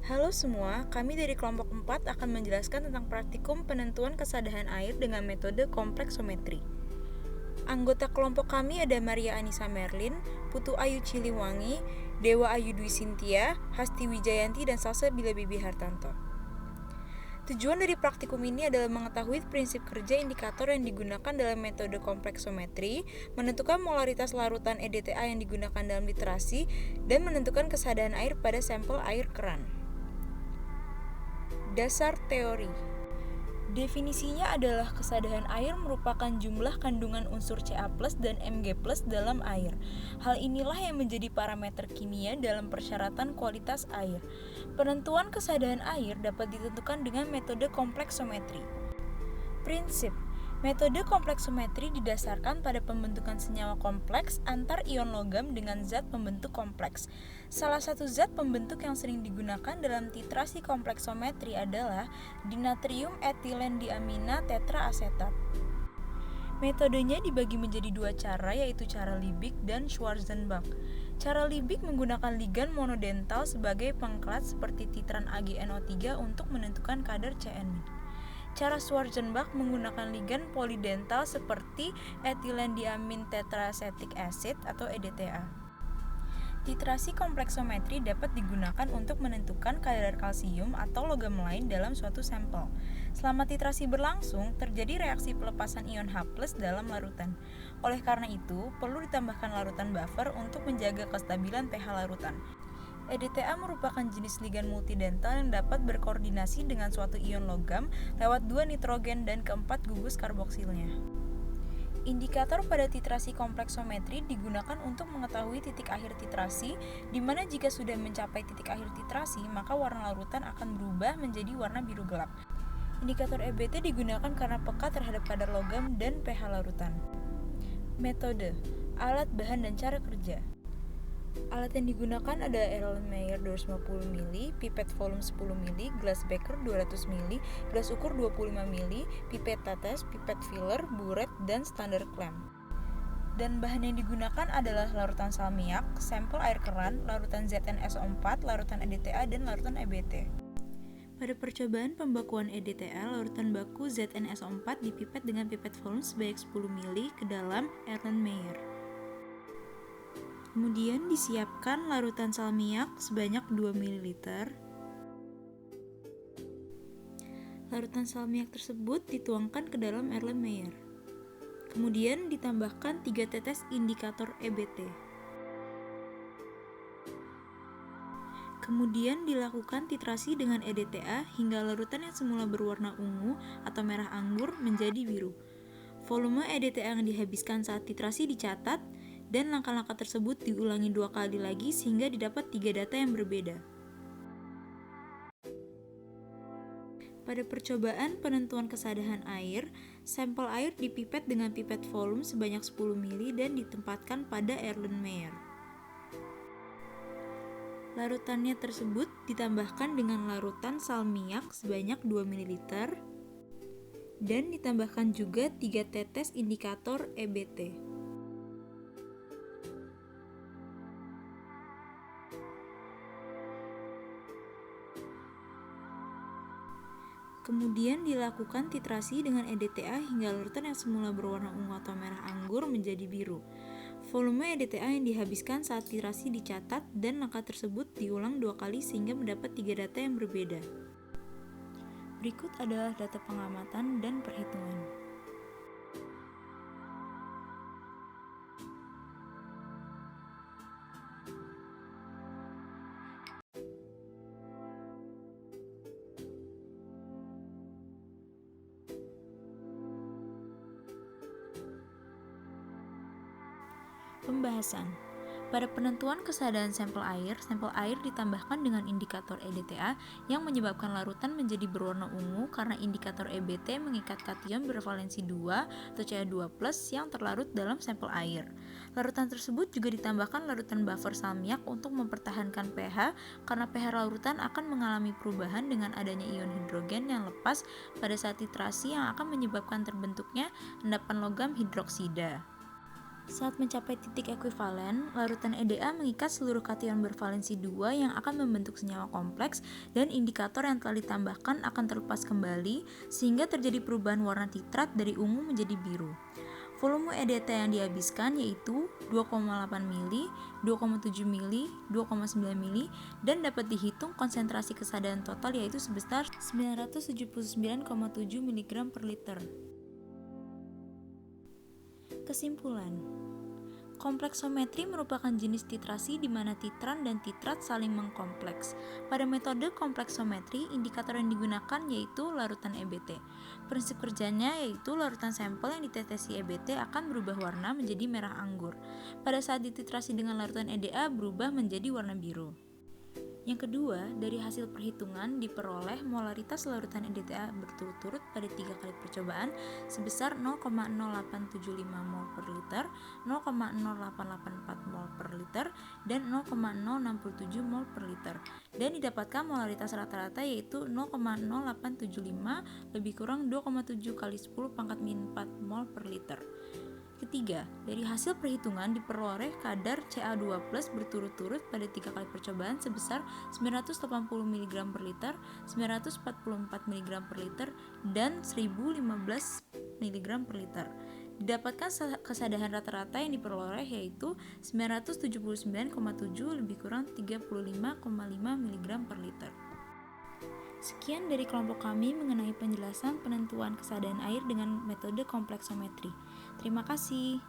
Halo semua, kami dari kelompok 4 akan menjelaskan tentang praktikum penentuan kesadaran air dengan metode kompleksometri. Anggota kelompok kami ada Maria Anissa Merlin, Putu Ayu Ciliwangi, Dewa Ayu Dwi Sintia, Hasti Wijayanti, dan Salsa Bila Bibi Hartanto. Tujuan dari praktikum ini adalah mengetahui prinsip kerja indikator yang digunakan dalam metode kompleksometri, menentukan molaritas larutan EDTA yang digunakan dalam literasi, dan menentukan kesadaran air pada sampel air keran. Dasar teori. Definisinya adalah kesadaran air merupakan jumlah kandungan unsur Ca+ dan Mg+ dalam air. Hal inilah yang menjadi parameter kimia dalam persyaratan kualitas air. Penentuan kesadaran air dapat ditentukan dengan metode kompleksometri. Prinsip. Metode kompleksometri didasarkan pada pembentukan senyawa kompleks antar ion logam dengan zat pembentuk kompleks. Salah satu zat pembentuk yang sering digunakan dalam titrasi kompleksometri adalah dinatrium etilen diamina tetraasetat. Metodenya dibagi menjadi dua cara, yaitu cara Liebig dan Schwarzenbach. Cara Liebig menggunakan ligan monodental sebagai pengkelat seperti titran AgNO3 untuk menentukan kadar CN. Cara Schwarzenbach menggunakan ligan polidental seperti etilen diamin tetraacetic acid atau EDTA. Titrasi kompleksometri dapat digunakan untuk menentukan kadar kalsium atau logam lain dalam suatu sampel. Selama titrasi berlangsung, terjadi reaksi pelepasan ion H+ dalam larutan. Oleh karena itu, perlu ditambahkan larutan buffer untuk menjaga kestabilan pH larutan. EDTA merupakan jenis ligan multidental yang dapat berkoordinasi dengan suatu ion logam lewat 2 nitrogen dan keempat gugus karboksilnya. Indikator pada titrasi kompleksometri digunakan untuk mengetahui titik akhir titrasi, di mana jika sudah mencapai titik akhir titrasi, maka warna larutan akan berubah menjadi warna biru gelap. Indikator EBT digunakan karena peka terhadap kadar logam dan pH larutan. Metode, alat, bahan, dan cara kerja. Alat yang digunakan ada Erlenmeyer 250 ml, pipet volume 10 ml, gelas beker 200 ml, gelas ukur 25 ml, pipet tetes, pipet filler, buret, dan standar clamp. Dan bahan yang digunakan adalah larutan salmiak, sampel air keran, larutan ZnSO4, larutan EDTA, dan larutan EBT. Pada percobaan pembakuan EDTA, larutan baku ZnSO4 dipipet dengan pipet volume sebanyak 10 ml ke dalam Erlenmeyer. Kemudian disiapkan larutan salmiak sebanyak 2 ml. Larutan salmiak tersebut dituangkan ke dalam Erlenmeyer. Kemudian ditambahkan 3 tetes indikator EBT. Kemudian dilakukan titrasi dengan EDTA hingga larutan yang semula berwarna ungu atau merah anggur menjadi biru. Volume EDTA yang dihabiskan saat titrasi dicatat, dan langkah-langkah tersebut diulangi 2 kali lagi sehingga didapat 3 data yang berbeda. Pada percobaan penentuan kesadaran air, sampel air dipipet dengan pipet volume sebanyak 10 ml dan ditempatkan pada Erlenmeyer. Larutannya tersebut ditambahkan dengan larutan salmiak sebanyak 2 ml dan ditambahkan juga 3 tetes indikator EBT. Kemudian dilakukan titrasi dengan EDTA hingga larutan yang semula berwarna ungu atau merah anggur menjadi biru. Volume EDTA yang dihabiskan saat titrasi dicatat dan langkah tersebut diulang 2 kali sehingga mendapat 3 data yang berbeda. Berikut adalah data pengamatan dan perhitungan. Pembahasan. Pada penentuan kesadaran sampel air ditambahkan dengan indikator EDTA yang menyebabkan larutan menjadi berwarna ungu karena indikator EBT mengikat kation bervalensi 2 atau Ca2+ yang terlarut dalam sampel air. Larutan tersebut juga ditambahkan larutan buffer salmiak untuk mempertahankan pH karena pH larutan akan mengalami perubahan dengan adanya ion hidrogen yang lepas pada saat titrasi yang akan menyebabkan terbentuknya endapan logam hidroksida. Saat mencapai titik ekuivalen, larutan EDA mengikat seluruh kation bervalensi 2 yang akan membentuk senyawa kompleks dan indikator yang telah ditambahkan akan terlepas kembali sehingga terjadi perubahan warna titrat dari ungu menjadi biru. Volume EDT yang dihabiskan yaitu 2,8 mili, 2,7 mili, 2,9 mili, dan dapat dihitung konsentrasi kesadaran total yaitu sebesar 979,7 mg per liter. Kesimpulan, kompleksometri merupakan jenis titrasi di mana titran dan titrat saling mengkompleks. Pada metode kompleksometri, indikator yang digunakan yaitu larutan EBT. Prinsip kerjanya yaitu larutan sampel yang ditetesi EBT akan berubah warna menjadi merah anggur. Pada saat dititrasi dengan larutan EDA berubah menjadi warna biru. Yang kedua, dari hasil perhitungan diperoleh molaritas larutan EDTA berturut-turut pada 3 kali percobaan sebesar 0,0875 mol per liter, 0,0884 mol per liter, dan 0,067 mol per liter. Dan didapatkan molaritas rata-rata yaitu 0,0875 lebih kurang 2,7 kali 10 pangkat min 4 mol per liter. Ketiga, dari hasil perhitungan diperoleh kadar Ca2+ berturut-turut pada 3 kali percobaan sebesar 980 mg per liter, 944 mg per liter, dan 1015 mg per liter. Didapatkan kesadaran rata-rata yang diperoleh yaitu 979,7 lebih kurang 35,5 mg per liter. Sekian dari kelompok kami mengenai penjelasan penentuan kesadaran air dengan metode kompleksometri. Terima kasih.